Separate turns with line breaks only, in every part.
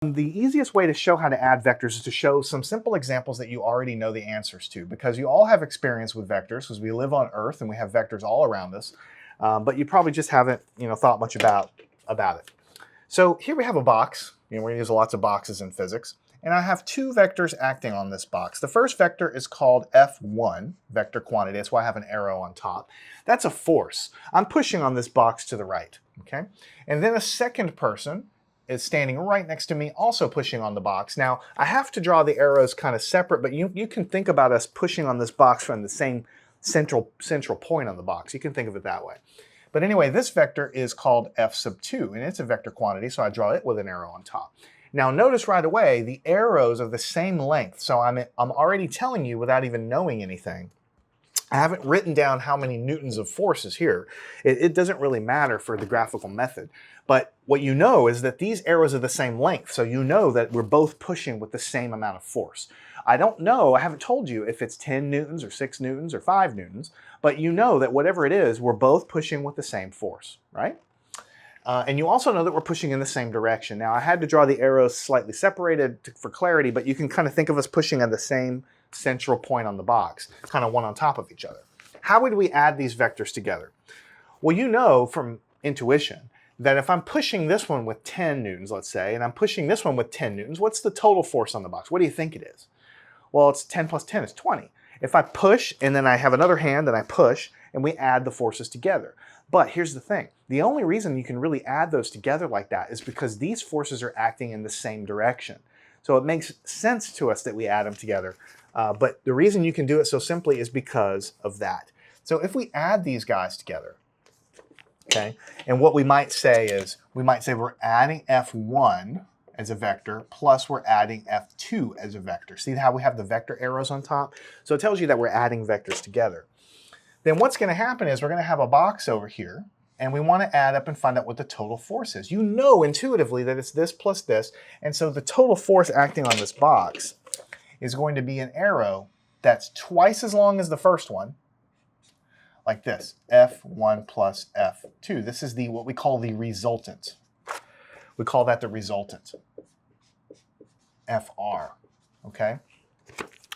The easiest way to show how to add vectors is to show some simple examples that you already know the answers to, because you all have experience with vectors because we live on Earth and we have vectors all around us, but you probably just haven't thought much about it. So here we have a box. We're going to use lots of boxes in physics. And I have two vectors acting on this box. The first vector is called F1, vector quantity. That's why I have an arrow on top. That's a force. I'm pushing on this box to the right, okay? And then a second person is standing right next to me, also pushing on the box. Now, I have to draw the arrows kind of separate, but you can think about us pushing on this box from the same central point on the box. You can think of it that way. But anyway, this vector is called F sub 2, and it's a vector quantity, so I draw it with an arrow on top. Now notice right away, the arrows are the same length, so I'm already telling you without even knowing anything. I haven't written down how many newtons of force is here. It doesn't really matter for the graphical method. But what you know is that these arrows are the same length, so you know that we're both pushing with the same amount of force. I don't know, I haven't told you if it's 10 newtons or 6 newtons or 5 newtons, but you know that whatever it is, we're both pushing with the same force, right? And you also know that we're pushing in the same direction. Now, I had to draw the arrows slightly separated for clarity, but you can kind of think of us pushing at the same central point on the box, kind of one on top of each other. How would we add these vectors together? Well, you know from intuition that if I'm pushing this one with 10 newtons, let's say, and I'm pushing this one with 10 newtons, what's the total force on the box? What do you think it is? Well, it's 10 plus 10 is 20. If I push and then I have another hand and I push and we add the forces together. But here's the thing. The only reason you can really add those together like that is because these forces are acting in the same direction. So it makes sense to us that we add them together. But the reason you can do it so simply is because of that. So if we add these guys together, okay, and what we might say is, we're adding F1 as a vector, plus we're adding F2 as a vector. See how we have the vector arrows on top? So it tells you that we're adding vectors together. Then what's going to happen is we're going to have a box over here, and we want to add up and find out what the total force is. You know intuitively that it's this plus this, and so the total force acting on this box is going to be an arrow that's twice as long as the first one, like this, F1 plus F2. This is what we call the resultant. We call that the resultant, FR, okay?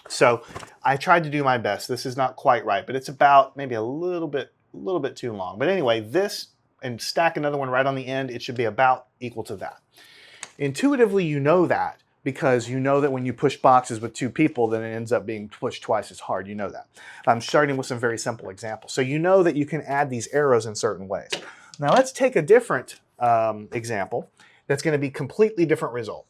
So I tried to do my best. This is not quite right, but it's about maybe a little bit too long. But anyway, this, and stack another one right on the end, it should be about equal to that. Intuitively, you know that, because you know that when you push boxes with two people, then it ends up being pushed twice as hard. You know that. I'm starting with some very simple examples. So you know that you can add these arrows in certain ways. Now let's take a different example that's going to be a completely different result.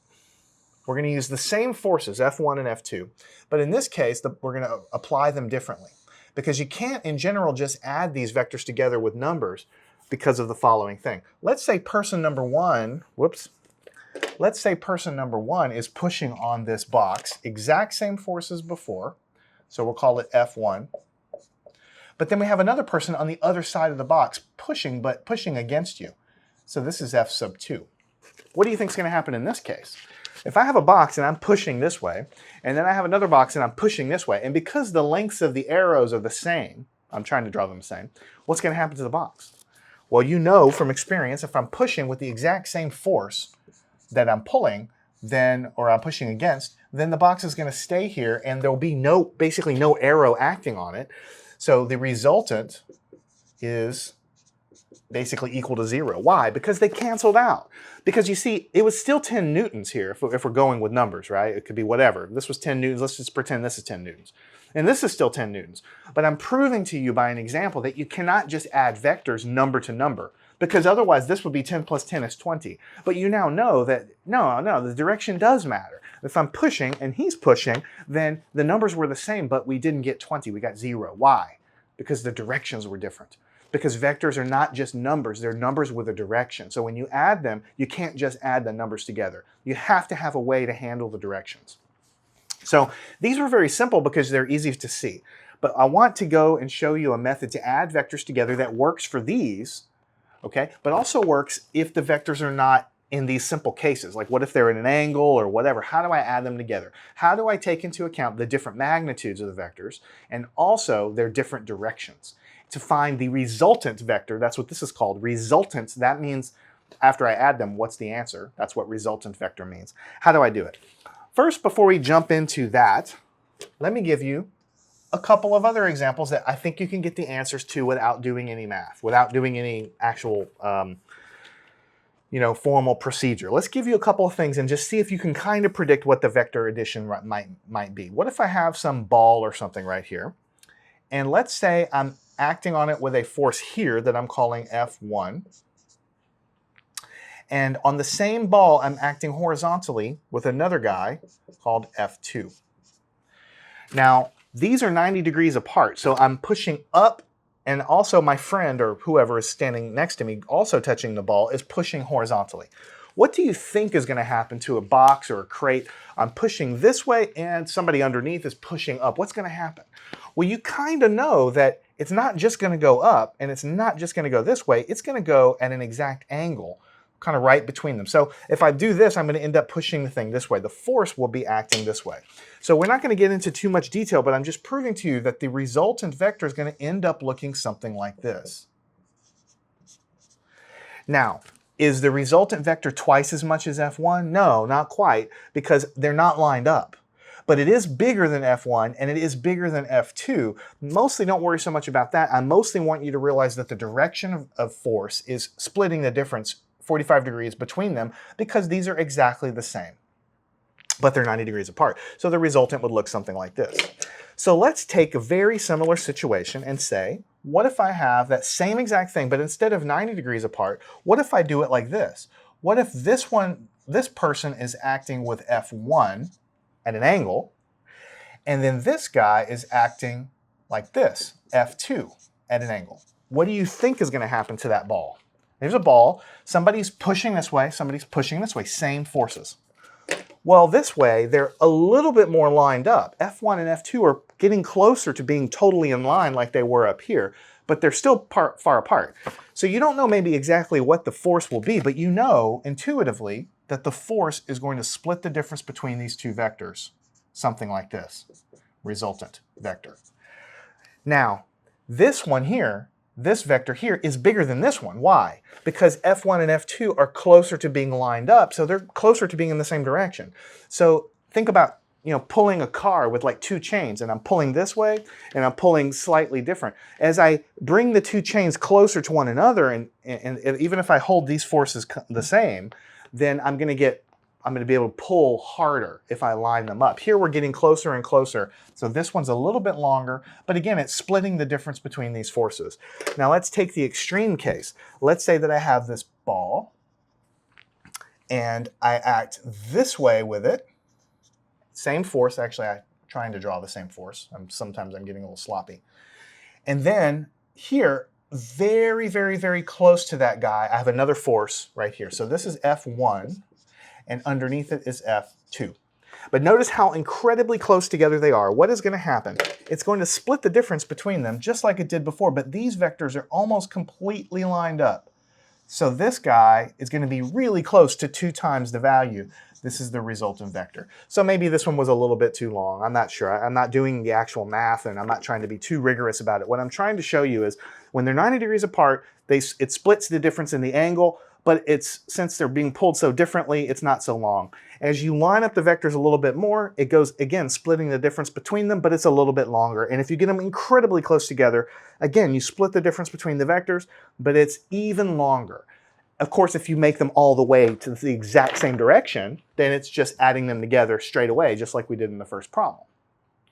We're going to use the same forces, F1 and F2, but in this case, we're going to apply them differently. Because you can't, in general, just add these vectors together with numbers because of the following thing. Let's say person number one, let's say person number one is pushing on this box, exact same force as before, so we'll call it F1. But then we have another person on the other side of the box pushing, but pushing against you. So this is F sub 2. What do you think is going to happen in this case? If I have a box and I'm pushing this way, and then I have another box and I'm pushing this way, and because the lengths of the arrows are the same, I'm trying to draw them the same, what's going to happen to the box? Well, you know from experience, if I'm pushing with the exact same force that I'm pulling, or I'm pushing against, then the box is going to stay here and there'll be basically no arrow acting on it. So the resultant is basically equal to 0. Why? Because they canceled out. Because you see, it was still 10 newtons here if we're going with numbers, right? It could be whatever. This was 10 newtons. Let's just pretend this is 10 newtons. And this is still 10 newtons. But I'm proving to you by an example that you cannot just add vectors number to number, because otherwise this would be 10 plus 10 is 20. But you now know that, no, the direction does matter. If I'm pushing and he's pushing, then the numbers were the same, but we didn't get 20, we got 0. Why? Because the directions were different. Because vectors are not just numbers, they're numbers with a direction. So when you add them, you can't just add the numbers together. You have to have a way to handle the directions. So these were very simple because they're easy to see. But I want to go and show you a method to add vectors together that works for these, okay, but also works if the vectors are not in these simple cases. Like what if they're at an angle or whatever? How do I add them together? How do I take into account the different magnitudes of the vectors and also their different directions? To find the resultant vector, that's what this is called, resultants, that means after I add them, what's the answer? That's what resultant vector means. How do I do it? First, before we jump into that, let me give you a couple of other examples that I think you can get the answers to without doing any math, without doing any actual formal procedure. Let's give you a couple of things and just see if you can kind of predict what the vector addition might be. What if I have some ball or something right here, and let's say I'm acting on it with a force here that I'm calling F1, and on the same ball I'm acting horizontally with another guy called F2. Now, these are 90 degrees apart, so I'm pushing up, and also my friend or whoever is standing next to me also touching the ball is pushing horizontally. What do you think is going to happen to a box or a crate? I'm pushing this way and somebody underneath is pushing up. What's going to happen? Well, you kind of know that it's not just going to go up and it's not just going to go this way. It's going to go at an exact angle, kind of right between them. So if I do this, I'm going to end up pushing the thing this way. The force will be acting this way. So we're not going to get into too much detail, but I'm just proving to you that the resultant vector is going to end up looking something like this. Now, is the resultant vector twice as much as F1? No, not quite, because they're not lined up. But it is bigger than F1 and it is bigger than F2. Mostly don't worry so much about that. I mostly want you to realize that the direction of force is splitting the difference 45 degrees between them because these are exactly the same, but they're 90 degrees apart. So the resultant would look something like this. So let's take a very similar situation and say, what if I have that same exact thing, but instead of 90 degrees apart, what if I do it like this? What if this person is acting with F1 at an angle, and then this guy is acting like this, F2 at an angle? What do you think is going to happen to that ball? There's a ball, somebody's pushing this way, somebody's pushing this way, same forces. Well, this way, they're a little bit more lined up. F1 and F2 are getting closer to being totally in line like they were up here, but they're still far apart. So you don't know maybe exactly what the force will be, but you know intuitively that the force is going to split the difference between these two vectors, something like this, resultant vector. Now, this one here, this vector here is bigger than this one. Why? Because F1 and F2 are closer to being lined up, so they're closer to being in the same direction. So think about, pulling a car with like two chains, and I'm pulling this way and I'm pulling slightly different. As I bring the two chains closer to one another, and even if I hold these forces the same, then I'm going to be able to pull harder if I line them up. Here we're getting closer and closer, so this one's a little bit longer, but again, it's splitting the difference between these forces. Now let's take the extreme case. Let's say that I have this ball, and I act this way with it. Same force, actually I'm trying to draw the same force. Sometimes I'm getting a little sloppy. And then here, very, very, very close to that guy, I have another force right here. So this is F1, and underneath it is F2. But notice how incredibly close together they are. What is going to happen? It's going to split the difference between them just like it did before, but these vectors are almost completely lined up. So this guy is going to be really close to 2 times the value. This is the resultant vector. So maybe this one was a little bit too long. I'm not sure. I'm not doing the actual math, and I'm not trying to be too rigorous about it. What I'm trying to show you is when they're 90 degrees apart, it splits the difference in the angle, but since they're being pulled so differently, it's not so long. As you line up the vectors a little bit more, it goes, again, splitting the difference between them, but it's a little bit longer. And if you get them incredibly close together, again, you split the difference between the vectors, but it's even longer. Of course, if you make them all the way to the exact same direction, then it's just adding them together straight away, just like we did in the first problem.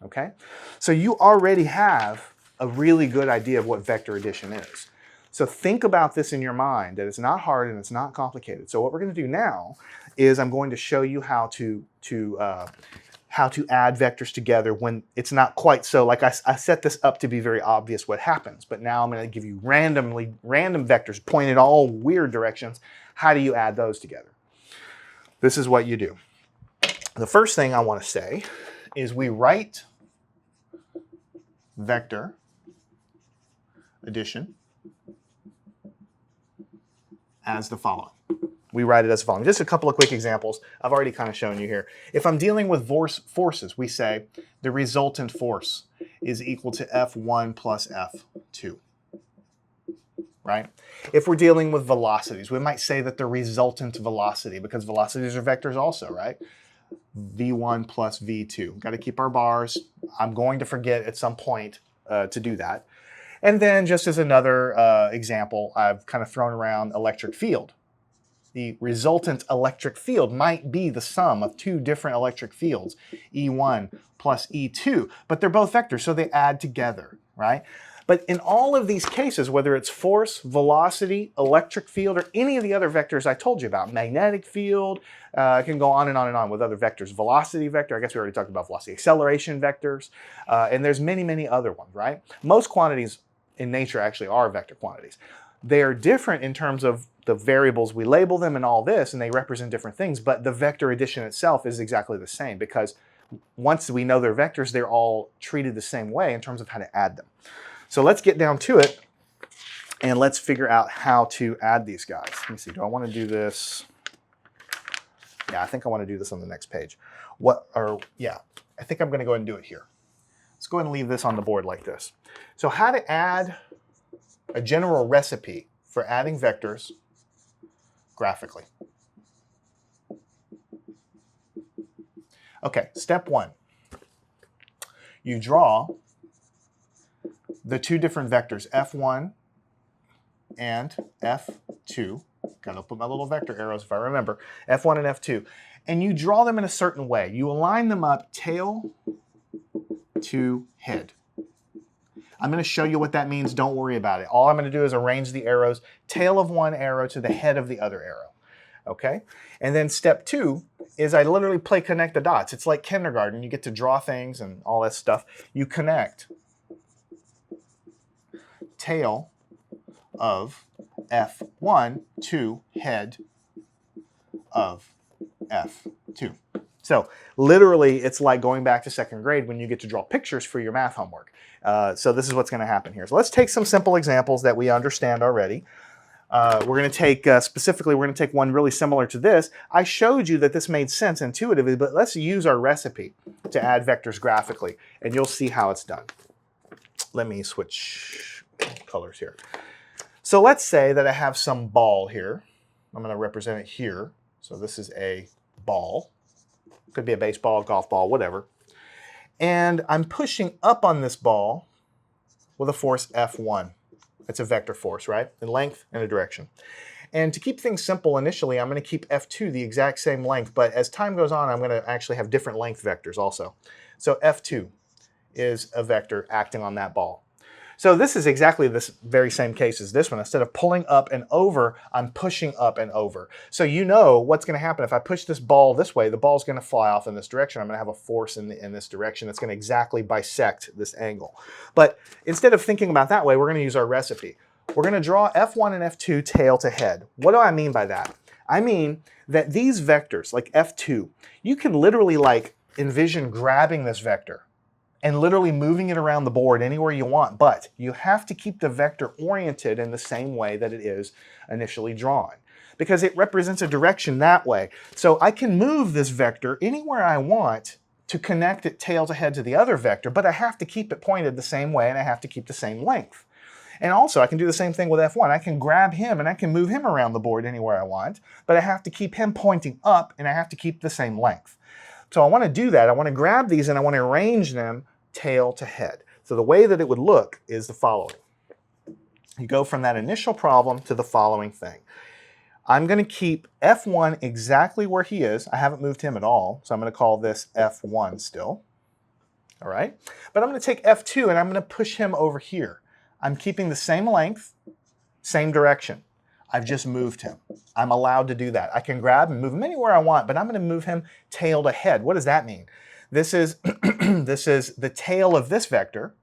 Okay? So you already have a really good idea of what vector addition is. So think about this in your mind, that it's not hard and it's not complicated. So what we're going to do now is I'm going to show you how to add vectors together when it's not quite so, like I set this up to be very obvious what happens, but now I'm going to give you random vectors pointed all weird directions. How do you add those together? This is what you do. The first thing I want to say is we write vector addition as the following. We write it as the following. Just a couple of quick examples. I've already kind of shown you here. If I'm dealing with forces, we say the resultant force is equal to F1 plus F2. right? If we're dealing with velocities, we might say that the resultant velocity, because velocities are vectors also, right? v1 plus v2. Got to keep our bars. I'm going to forget at some point to do that. And then just as another example, I've kind of thrown around electric field. The resultant electric field might be the sum of two different electric fields, E1 plus E2, but they're both vectors, so they add together, right? But in all of these cases, whether it's force, velocity, electric field, or any of the other vectors I told you about, magnetic field, I can go on and on and on with other vectors. Velocity vector, I guess we already talked about velocity. Acceleration vectors, and there's many, many other ones, right? Most quantities in nature actually are vector quantities. They are different in terms of the variables we label them and all this, and they represent different things, but the vector addition itself is exactly the same because once we know they're vectors, they're all treated the same way in terms of how to add them. So let's get down to it and let's figure out how to add these guys. Let me see, do I want to do this? Yeah, I think I want to do this on the next page. Yeah, I think I'm going to go ahead and do it here. Let's go ahead and leave this on the board like this. So how to add a general recipe for adding vectors graphically. Okay, step one. You draw the two different vectors, F1 and F2. Gotta put my little vector arrows if I remember. F1 and F2. And you draw them in a certain way. You align them up tail to head. I'm going to show you what that means. Don't worry about it. All I'm going to do is arrange the arrows, tail of one arrow to the head of the other arrow. Okay? And then step two is I literally play connect the dots. It's like kindergarten. You get to draw things and all that stuff. You connect tail of F1 to head of F2. So literally, it's like going back to second grade when you get to draw pictures for your math homework. So this is what's going to happen here. So let's take some simple examples that we understand already. We're going to take, specifically, we're going to take one really similar to this. I showed you that this made sense intuitively, but let's use our recipe to add vectors graphically, and you'll see how it's done. Let me switch colors here. So let's say that I have some ball here. I'm going to represent it here. So this is a ball. Could be a baseball, golf ball, whatever. And I'm pushing up on this ball with a force F1. It's a vector force, right? In length and a direction. And to keep things simple initially, I'm going to keep F2 the exact same length, but as time goes on, I'm going to actually have different length vectors also. So F2 is a vector acting on that ball. So this is exactly this very same case as this one. Instead of pulling up and over, I'm pushing up and over. So you know what's going to happen if I push this ball this way, the ball's going to fly off in this direction. I'm going to have a force in this direction that's going to exactly bisect this angle. But instead of thinking about that way, we're going to use our recipe. We're going to draw F1 and F2 tail to head. What do I mean by that? I mean that these vectors, like F2, you can literally like envision grabbing this vector and literally moving it around the board anywhere you want, but you have to keep the vector oriented in the same way that it is initially drawn, because it represents a direction that way. So I can move this vector anywhere I want to connect it tail to head to the other vector, but I have to keep it pointed the same way and I have to keep the same length. And also I can do the same thing with F1. I can grab him and I can move him around the board anywhere I want, but I have to keep him pointing up and I have to keep the same length. So I want to do that. I want to grab these and I want to arrange them tail to head. So the way that it would look is the following. You go from that initial problem to the following thing. I'm going to keep F1 exactly where he is. I haven't moved him at all, so I'm going to call this F1 still. All right? But I'm going to take F2 and I'm going to push him over here. I'm keeping the same length, same direction. I've just moved him. I'm allowed to do that. I can grab and move him anywhere I want, but I'm going to move him tail to head. What does that mean? This is this is the tail of this vector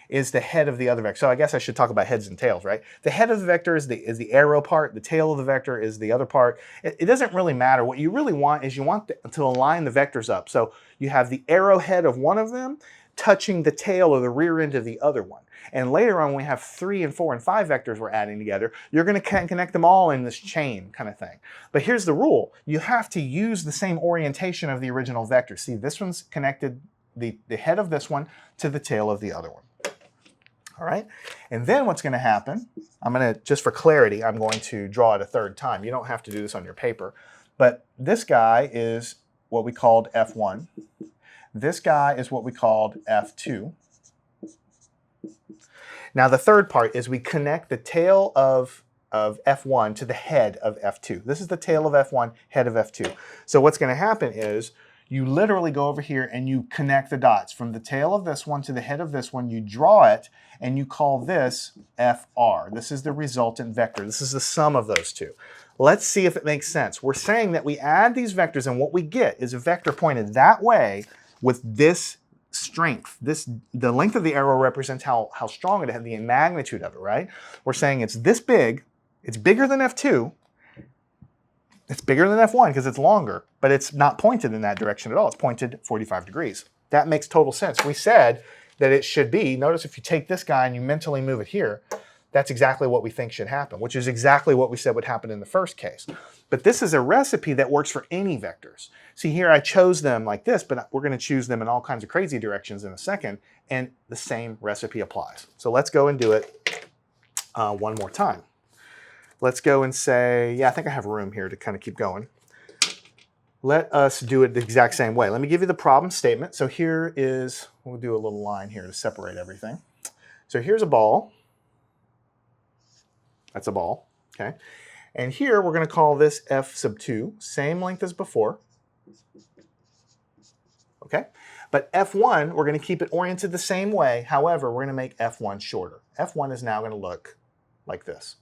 is the head of the other vector. So I guess I should talk about heads and tails, right? The head of the vector is the arrow part. The tail of the vector is the other part. It doesn't really matter. What you really want is you want to align the vectors up. So you have the arrowhead of one of them touching the tail or the rear end of the other one. And later on, when we have 3 and 4 and 5 vectors we're adding together, you're going to connect them all in this chain kind of thing. But here's the rule. You have to use the same orientation of the original vector. See, this one's connected, the head of this one to the tail of the other one. All right, and then what's going to happen, I'm going to, just for clarity, I'm going to draw it a third time. You don't have to do this on your paper, but this guy is what we called F1. This guy is what we called F2. Now the third part is we connect the tail of F1 to the head of F2. This is the tail of F1, head of F2. So what's going to happen is you literally go over here and you connect the dots from the tail of this one to the head of this one. You draw it and you call this FR. This is the resultant vector. This is the sum of those two. Let's see if it makes sense. We're saying that we add these vectors and what we get is a vector pointed that way with this strength. The length of the arrow represents how strong it is, the magnitude of it, right? We're saying it's this big, it's bigger than F2, it's bigger than F1 because it's longer, but it's not pointed in that direction at all. It's pointed 45 degrees. That makes total sense. We said that it should be, notice if you take this guy and you mentally move it here, that's exactly what we think should happen, which is exactly what we said would happen in the first case. But this is a recipe that works for any vectors. See here, I chose them like this, but we're going to choose them in all kinds of crazy directions in a second, and the same recipe applies. So let's go and do it one more time. Let's go and say, yeah, I think I have room here to kind of keep going. Let us do it the exact same way. Let me give you the problem statement. So here is, we'll do a little line here to separate everything. So here's a ball. That's a ball, okay? And here we're going to call this F sub 2, same length as before, okay? But F1, we're going to keep it oriented the same way. However, we're going to make F1 shorter. F1 is now going to look like this.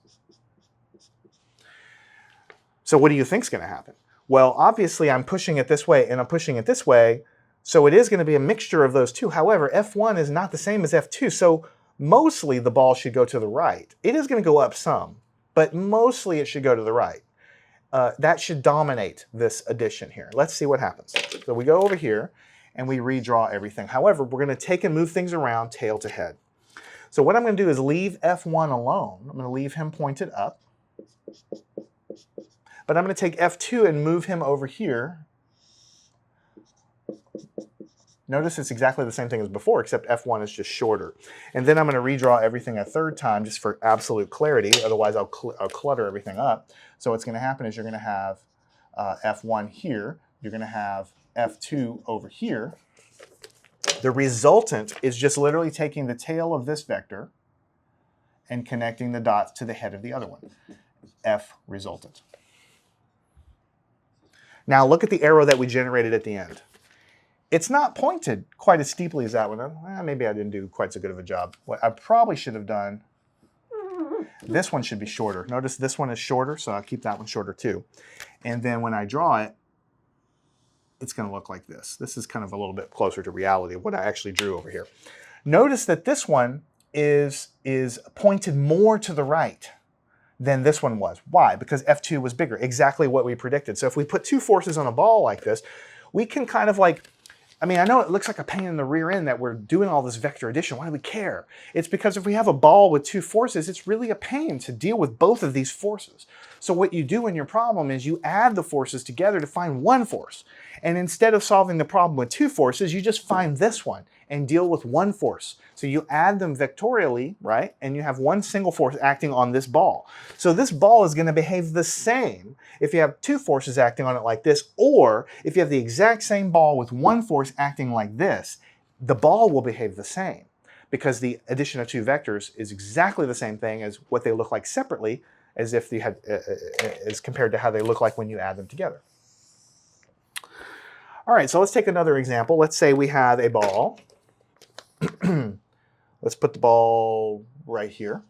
So what do you think is going to happen? Well, obviously I'm pushing it this way and I'm pushing it this way, so it is going to be a mixture of those two. However, F1 is not the same as F2, so mostly the ball should go to the right. It is going to go up some, but mostly it should go to the right. That should dominate this addition here. Let's see what happens. So we go over here and we redraw everything. However, we're going to take and move things around tail to head. So what I'm going to do is leave F1 alone. I'm going to leave him pointed up. But I'm going to take F2 and move him over here. Notice it's exactly the same thing as before, except F1 is just shorter. And then I'm going to redraw everything a third time just for absolute clarity. Otherwise, I'll clutter everything up. So what's going to happen is you're going to have F1 here. You're going to have F2 over here. The resultant is just literally taking the tail of this vector and connecting the dots to the head of the other one. F resultant. Now look at the arrow that we generated at the end. It's not pointed quite as steeply as that one. Maybe I didn't do quite so good of a job. What I probably should have done, this one should be shorter. Notice this one is shorter, so I'll keep that one shorter too. And then when I draw it, it's going to look like this. This is kind of a little bit closer to reality of what I actually drew over here. Notice that this one is pointed more to the right than this one was. Why? Because F2 was bigger, exactly what we predicted. So if we put two forces on a ball like this, we can kind of like, I mean, I know it looks like a pain in the rear end that we're doing all this vector addition. Why do we care? It's because if we have a ball with two forces, it's really a pain to deal with both of these forces. So what you do in your problem is you add the forces together to find one force. And instead of solving the problem with two forces, you just find this one and deal with one force. So you add them vectorially, right? And you have one single force acting on this ball. So this ball is going to behave the same if you have two forces acting on it like this, or if you have the exact same ball with one force acting like this, the ball will behave the same because the addition of two vectors is exactly the same thing as what they look like separately, as if you had, as compared to how they look like when you add them together. All right, so let's take another example. Let's say we have a ball. Let's put the ball right here.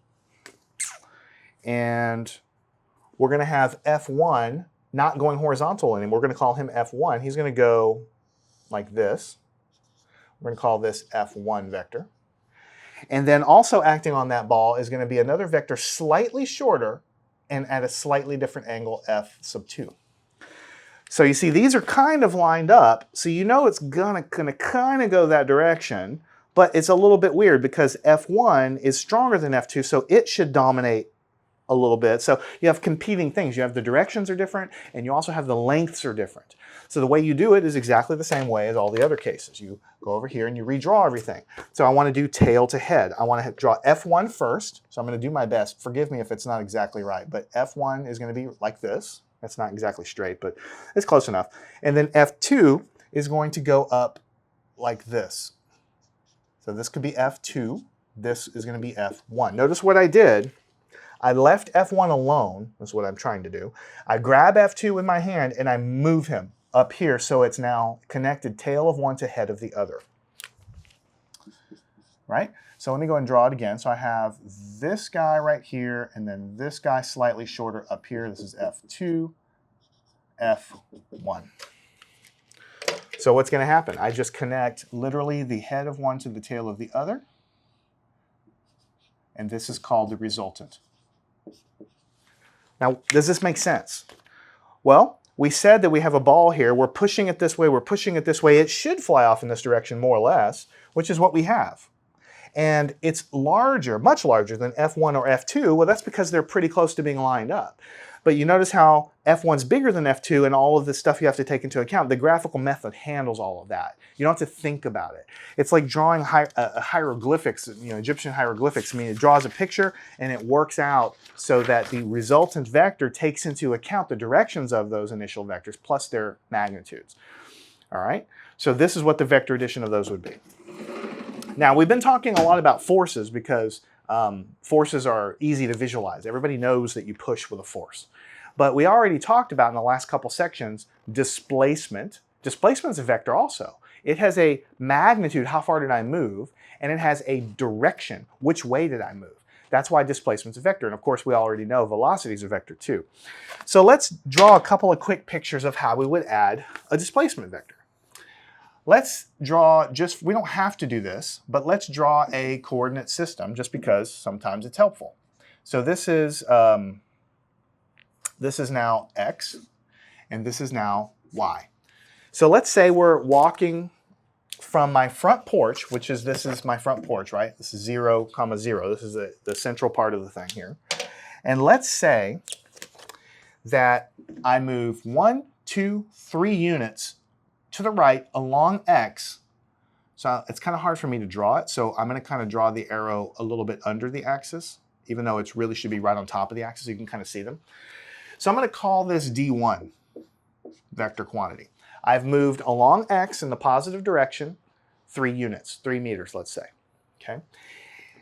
And we're going to have F1 not going horizontal anymore. We're going to call him F1. He's going to go like this. We're going to call this F1 vector. And then also acting on that ball is going to be another vector slightly shorter and at a slightly different angle, F sub 2. So you see, these are kind of lined up, so you know it's gonna kind of go that direction, but it's a little bit weird because F1 is stronger than F2, so it should dominate a little bit. So you have competing things. You have the directions are different, and you also have the lengths are different. So the way you do it is exactly the same way as all the other cases. You go over here and you redraw everything. So I want to do tail to head. I want to draw F1 first. So I'm going to do my best. Forgive me if it's not exactly right, but F1 is going to be like this. That's not exactly straight, but it's close enough. And then F2 is going to go up like this. So this could be F2. This is going to be F1. Notice what I did. I left F1 alone. That's what I'm trying to do. I grab F2 with my hand and I move him up here so it's now connected tail of one to head of the other. Right? So let me go and draw it again. So I have this guy right here and then this guy slightly shorter up here. This is F2, F1. So what's going to happen? I just connect literally the head of one to the tail of the other. And this is called the resultant. Now, does this make sense? Well, we said that we have a ball here. We're pushing it this way. We're pushing it this way. It should fly off in this direction more or less, which is what we have. And it's larger, much larger than F1 or F2. Well, that's because they're pretty close to being lined up. But you notice how F1's bigger than F2 and all of the stuff you have to take into account. The graphical method handles all of that. You don't have to think about it. It's like drawing hieroglyphics, Egyptian hieroglyphics. I mean, it draws a picture and it works out so that the resultant vector takes into account the directions of those initial vectors plus their magnitudes. All right? So this is what the vector addition of those would be. Now, we've been talking a lot about forces because forces are easy to visualize. Everybody knows that you push with a force. But we already talked about in the last couple sections displacement. Displacement is a vector also. It has a magnitude, how far did I move, and it has a direction, which way did I move. That's why displacement's a vector. And of course, we already know velocity is a vector too. So let's draw a couple of quick pictures of how we would add a displacement vector. Let's draw we don't have to do this, but let's draw a coordinate system just because sometimes it's helpful. So this is now X, and this is now Y. So let's say we're walking from my front porch, this is my front porch, right? This is 0, 0. This is the central part of the thing here. And let's say that I move 1, 2, 3 units to the right along X. So it's kind of hard for me to draw it. So I'm going to kind of draw the arrow a little bit under the axis, even though it really should be right on top of the axis so you can kind of see them. So I'm going to call this D1 vector quantity. I've moved along X in the positive direction 3 units, 3 meters, let's say. Okay.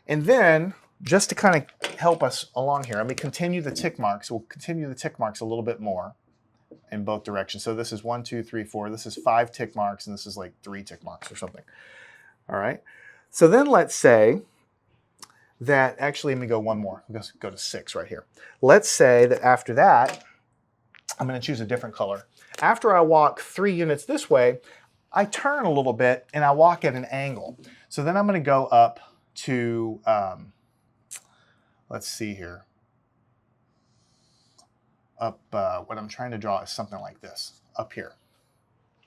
And then just to kind of help us along here, let me continue the tick marks. We'll continue the tick marks a little bit more in both directions. So this is 1, 2, 3, 4. This is 5 tick marks, and this is like 3 tick marks or something. All right. So then let's say that, actually, let me go one more. Let's go to 6 right here. Let's say that after that, I'm going to choose a different color. After I walk 3 units this way, I turn a little bit and I walk at an angle. So then I'm going to go up to, let's see here. What I'm trying to draw is something like this, up here.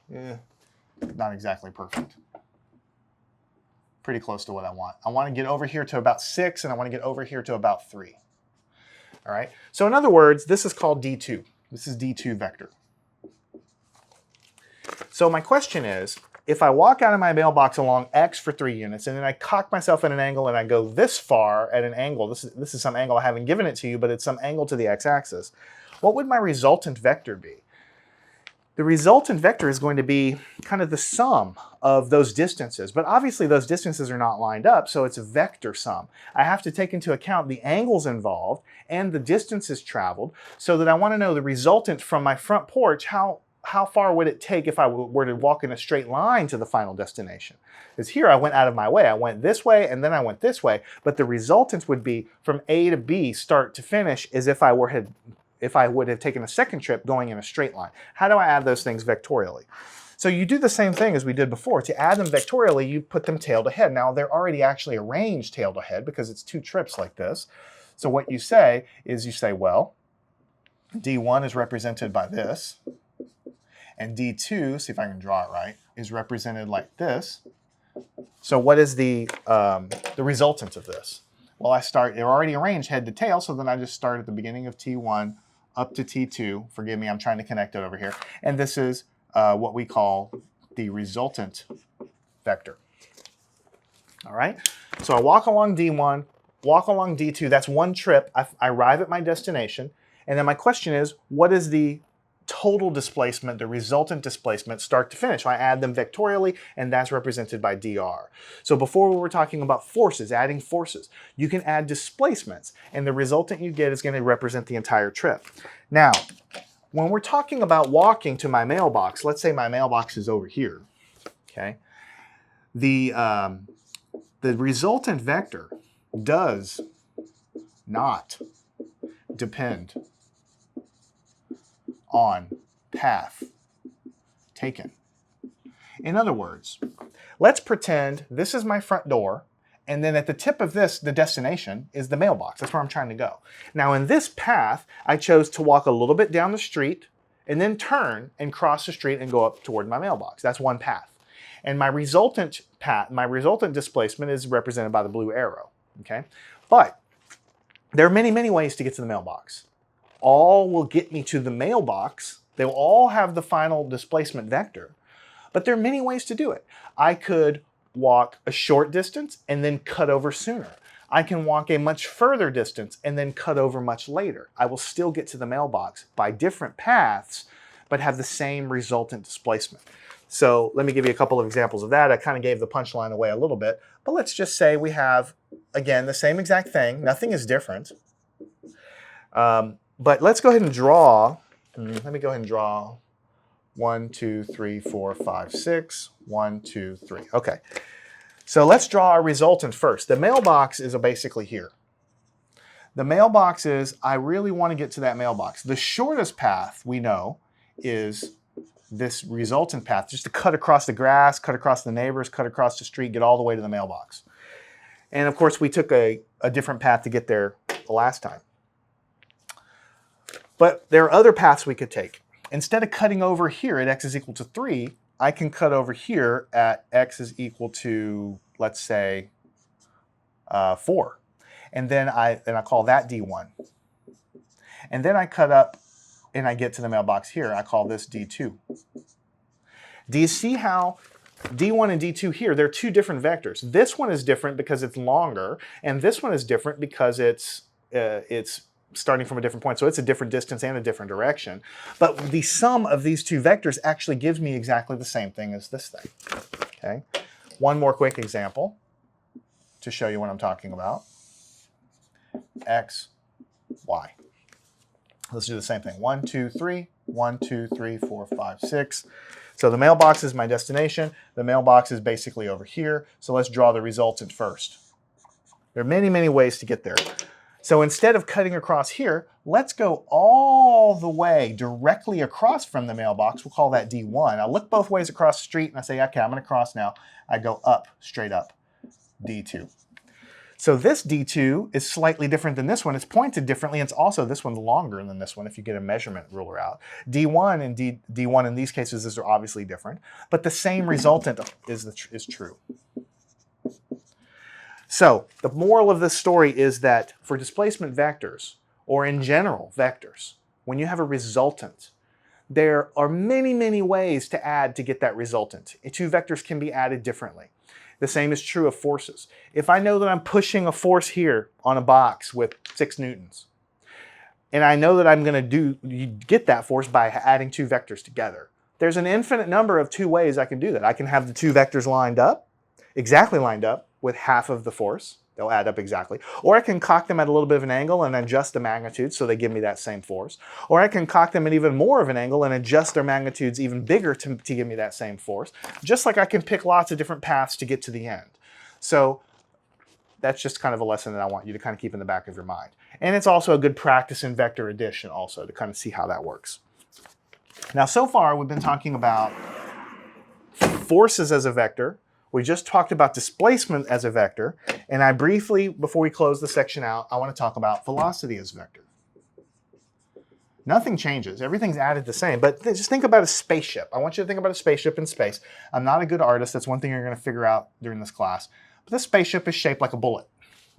Not exactly perfect. Pretty close to what I want. I want to get over here to about 6, and I want to get over here to about 3. All right. So in other words, this is called D2. This is D2 vector. So my question is, if I walk out of my mailbox along X for 3 units, and then I cock myself at an angle and I go this far at an angle, this is some angle I haven't given it to you, but it's some angle to the x-axis, what would my resultant vector be? The resultant vector is going to be kind of the sum of those distances, but obviously those distances are not lined up, so it's a vector sum. I have to take into account the angles involved and the distances traveled, so that I want to know the resultant from my front porch, how far would it take if I were to walk in a straight line to the final destination? Because here I went out of my way. I went this way and then I went this way, but the resultant would be from A to B, start to finish, as if I would have taken a second trip going in a straight line. How do I add those things vectorially? So you do the same thing as we did before. To add them vectorially, you put them tail to head. Now they're already actually arranged tail to head because it's 2 trips like this. So what you say is well, D1 is represented by this, and D2, see if I can draw it right, is represented like this. So what is the resultant of this? Well, they're already arranged head to tail, so then I just start at the beginning of T1 up to T2. Forgive me, I'm trying to connect it over here. And this is what we call the resultant vector. All right, so I walk along D1, walk along D2. That's one trip. I arrive at my destination. And then my question is, what is the total displacement, the resultant displacement, start to finish? I add them vectorially, and that's represented by dr. So before we were talking about forces, adding forces, you can add displacements, and the resultant you get is going to represent the entire trip. Now, when we're talking about walking to my mailbox, let's say my mailbox is over here, okay? The resultant vector does not depend on path taken. In other words, let's pretend this is my front door, and then at the tip of this, the destination is the mailbox. That's where I'm trying to go. Now in this path, I chose to walk a little bit down the street and then turn and cross the street and go up toward my mailbox. That's one path. And my resultant path, my resultant displacement is represented by the blue arrow, okay? But there are many, many ways to get to the mailbox. All will get me to the mailbox. They will all have the final displacement vector, but there are many ways to do it. I could walk a short distance and then cut over sooner. I can walk a much further distance and then cut over much later. I will still get to the mailbox by different paths, but have the same resultant displacement. So let me give you a couple of examples of that. I kind of gave the punchline away a little bit, but let's just say we have, again, the same exact thing. Nothing is different. But let's go ahead and draw. Let me go ahead and draw 1, 2, 3, 4, 5, 6. 1, 2, 3. Okay. So let's draw our resultant first. The mailbox is basically here. The mailbox is, I really want to get to that mailbox. The shortest path we know is this resultant path, just to cut across the grass, cut across the neighbors, cut across the street, get all the way to the mailbox. And of course, we took a different path to get there the last time. But there are other paths we could take. Instead of cutting over here at x is equal to 3, I can cut over here at x is equal to, let's say, 4. And then I call that D1. And then I cut up and I get to the mailbox here. I call this D2. Do you see how D1 and D2 here, they're two different vectors. This one is different because it's longer, and this one is different because it's starting from a different point. So it's a different distance and a different direction. But the sum of these two vectors actually gives me exactly the same thing as this thing. Okay. One more quick example to show you what I'm talking about. X, Y. Let's do the same thing. 1, 2, 3. 1, 2, 3, 4, 5, 6. So the mailbox is my destination. The mailbox is basically over here. So let's draw the resultant first. There are many, many ways to get there. So instead of cutting across here, let's go all the way directly across from the mailbox. We'll call that D1. I look both ways across the street and I say, okay, I'm going to cross now. I go up, straight up, D2. So this D2 is slightly different than this one. It's pointed differently. It's also, this one's longer than this one if you get a measurement ruler out. D1 and D1 in these cases are obviously different, but the same resultant is true. So the moral of this story is that for displacement vectors, or in general vectors, when you have a resultant, there are many, many ways to add to get that resultant. Two vectors can be added differently. The same is true of forces. If I know that I'm pushing a force here on a box with 6 newtons, and I know that I'm going to get that force by adding two vectors together, there's an infinite number of two ways I can do that. I can have the two vectors lined up, exactly lined up, with half of the force. They'll add up exactly. Or I can cock them at a little bit of an angle and adjust the magnitude so they give me that same force. Or I can cock them at even more of an angle and adjust their magnitudes even bigger to give me that same force. Just like I can pick lots of different paths to get to the end. So that's just kind of a lesson that I want you to kind of keep in the back of your mind. And it's also a good practice in vector addition also to kind of see how that works. Now so far we've been talking about forces as a vector. We just talked about displacement as a vector, and I briefly, before we close the section out, I want to talk about velocity as a vector. Nothing changes. Everything's added the same, but just think about a spaceship. I want you to think about a spaceship in space. I'm not a good artist. That's one thing you're going to figure out during this class. But this spaceship is shaped like a bullet.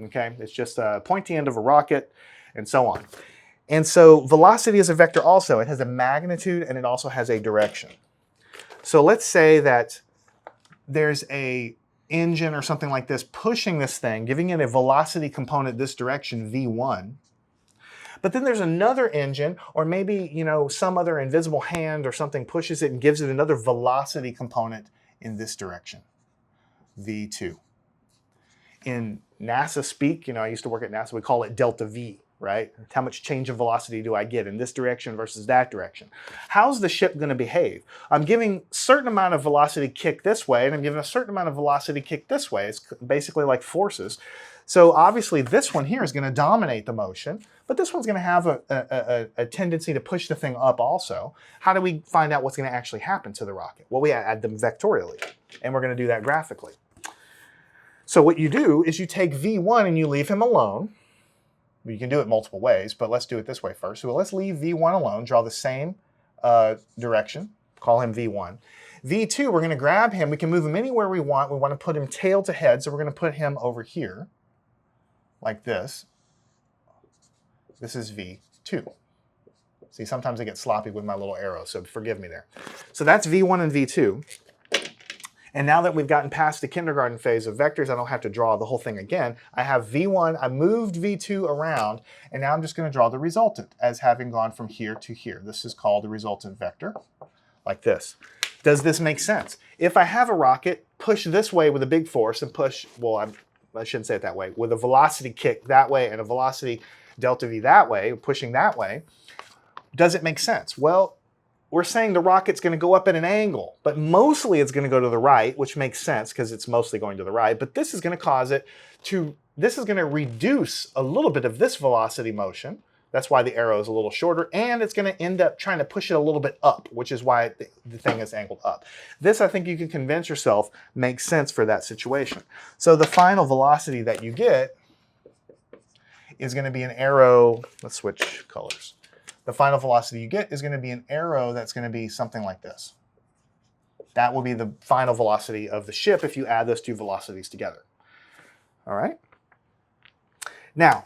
Okay, it's just a pointy end of a rocket and so on. And so velocity is a vector also. It has a magnitude and it also has a direction. So let's say that there's a engine or something like this pushing this thing, giving it a velocity component this direction, v1. But then there's another engine, or maybe, you know, some other invisible hand or something pushes it and gives it another velocity component in this direction, v2. In NASA speak, you know, I used to work at NASA, we call it delta V, right? How much change of velocity do I get in this direction versus that direction? How's the ship going to behave? I'm giving a certain amount of velocity kick this way, and I'm giving a certain amount of velocity kick this way. It's basically like forces. So obviously this one here is going to dominate the motion, but this one's going to have a tendency to push the thing up also. How do we find out what's going to actually happen to the rocket? Well, we add them vectorially, and we're going to do that graphically. So what you do is you take v1 and you leave him alone. You can do it multiple ways, but let's do it this way first. So let's leave v1 alone, draw the same direction, call him v1. v2, we're going to grab him. We can move him anywhere we want. We want to put him tail to head, so we're going to put him over here, like this. This is v2. See, sometimes I get sloppy with my little arrow, so forgive me there. So that's v1 and v2. And now that we've gotten past the kindergarten phase of vectors, I don't have to draw the whole thing again. I have v1, I moved v2 around, and now I'm just going to draw the resultant as having gone from here to here. This is called the resultant vector, like this. Does this make sense? If I have a rocket, push this way with a big force and push, well, I shouldn't say it that way, with a velocity kick that way and a velocity delta v that way, pushing that way, does it make sense? Well, we're saying the rocket's going to go up at an angle, but mostly it's going to go to the right, which makes sense because it's mostly going to the right, but this is going to cause it to, this is going to reduce a little bit of this velocity motion. That's why the arrow is a little shorter, and it's going to end up trying to push it a little bit up, which is why the thing is angled up. This, I think you can convince yourself, makes sense for that situation. So the final velocity that you get is going to be an arrow, let's switch colors. The final velocity you get is going to be an arrow that's going to be something like this. That will be the final velocity of the ship if you add those two velocities together. All right? Now,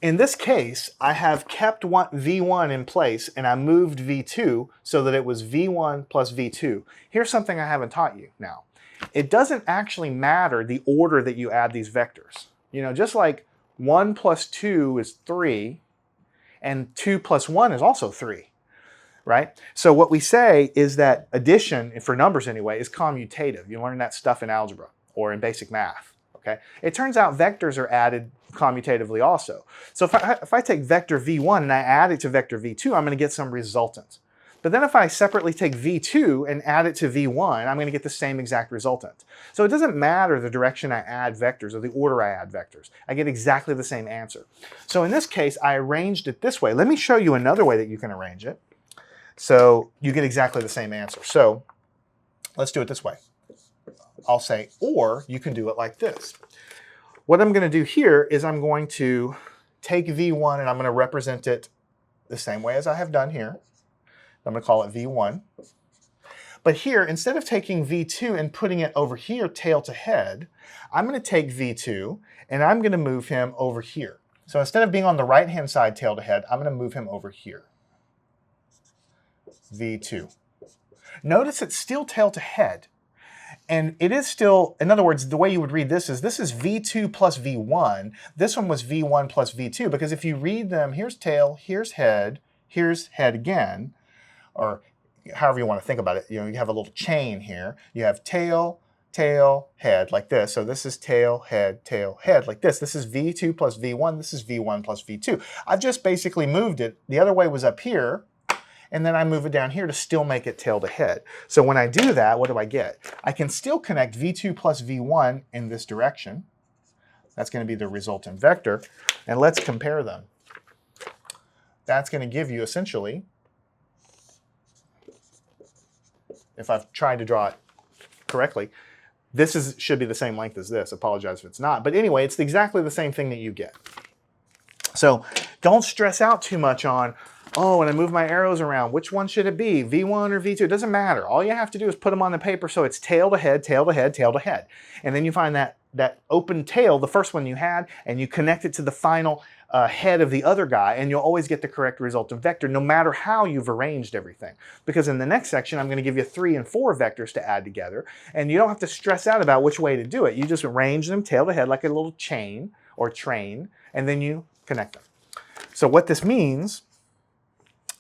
in this case, I have kept v1 in place and I moved v2 so that it was v1 plus v2. Here's something I haven't taught you now. It doesn't actually matter the order that you add these vectors. You know, just like 1 plus 2 is 3, and 2 plus 1 is also 3, right? So what we say is that addition, for numbers anyway, is commutative. You learn that stuff in algebra or in basic math, okay? It turns out vectors are added commutatively also. So if I take vector v1 and I add it to vector v2, I'm going to get some resultant. But then if I separately take v2 and add it to v1, I'm going to get the same exact resultant. So it doesn't matter the direction I add vectors or the order I add vectors. I get exactly the same answer. So in this case, I arranged it this way. Let me show you another way that you can arrange it. So you get exactly the same answer. So let's do it this way. I'll say, or you can do it like this. What I'm going to do here is I'm going to take v1 and I'm going to represent it the same way as I have done here. I'm going to call it v1. But here, instead of taking v2 and putting it over here tail to head, I'm going to take v2 and I'm going to move him over here. So instead of being on the right-hand side tail to head, I'm going to move him over here. v2. Notice it's still tail to head. And it is still, in other words, the way you would read this is v2 plus v1. This one was v1 plus v2, because if you read them, here's tail, here's head again, or however you want to think about it. You know, you have a little chain here. You have tail, tail, head, like this. So this is tail, head, like this. This is v2 plus v1. This is v1 plus v2. I've just basically moved it. The other way was up here, and then I move it down here to still make it tail to head. So when I do that, what do I get? I can still connect v2 plus v1 in this direction. That's going to be the resultant vector. And let's compare them. That's going to give you essentially, if I've tried to draw it correctly, this should be the same length as this. Apologize if it's not. But anyway, it's exactly the same thing that you get. So don't stress out too much on, Oh, and I move my arrows around. Which one should it be? V1 or V2? It doesn't matter. All you have to do is put them on the paper so it's tail to head, tail to head, tail to head. And then you find that open tail, the first one you had, and you connect it to the final head of the other guy, and you'll always get the correct resultant vector no matter how you've arranged everything. Because in the next section, I'm going to give you 3 and 4 vectors to add together, and you don't have to stress out about which way to do it. You just arrange them tail to head like a little chain or train, and then you connect them. So what this means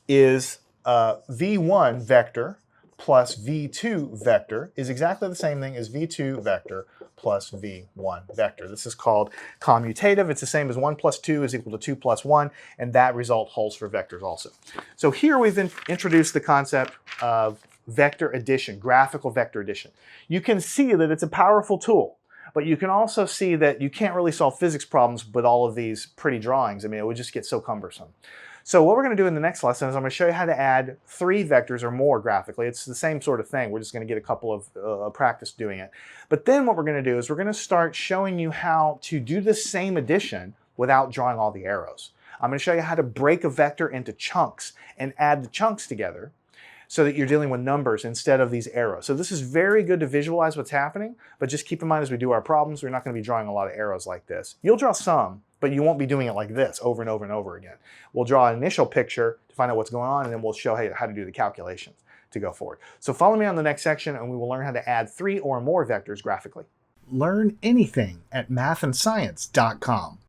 is V1 vector plus V2 vector is exactly the same thing as V2 vector plus V1 vector. This is called commutative. It's the same as 1 plus 2 is equal to 2 plus 1, and that result holds for vectors also. So here we've introduced the concept of vector addition, graphical vector addition. You can see that it's a powerful tool, but you can also see that you can't really solve physics problems with all of these pretty drawings. I mean, it would just get so cumbersome. So what we're going to do in the next lesson is I'm going to show you how to add 3 vectors or more graphically. It's the same sort of thing. We're just going to get a couple of practice doing it. But then what we're going to do is we're going to start showing you how to do the same addition without drawing all the arrows. I'm going to show you how to break a vector into chunks and add the chunks together so that you're dealing with numbers instead of these arrows. So this is very good to visualize what's happening, but just keep in mind as we do our problems, we're not going to be drawing a lot of arrows like this. You'll draw some, but you won't be doing it like this over and over and over again. We'll draw an initial picture to find out what's going on, and then we'll show how to do the calculations to go forward. So follow me on the next section, and we will learn how to add 3 or more vectors graphically. Learn anything at mathandscience.com.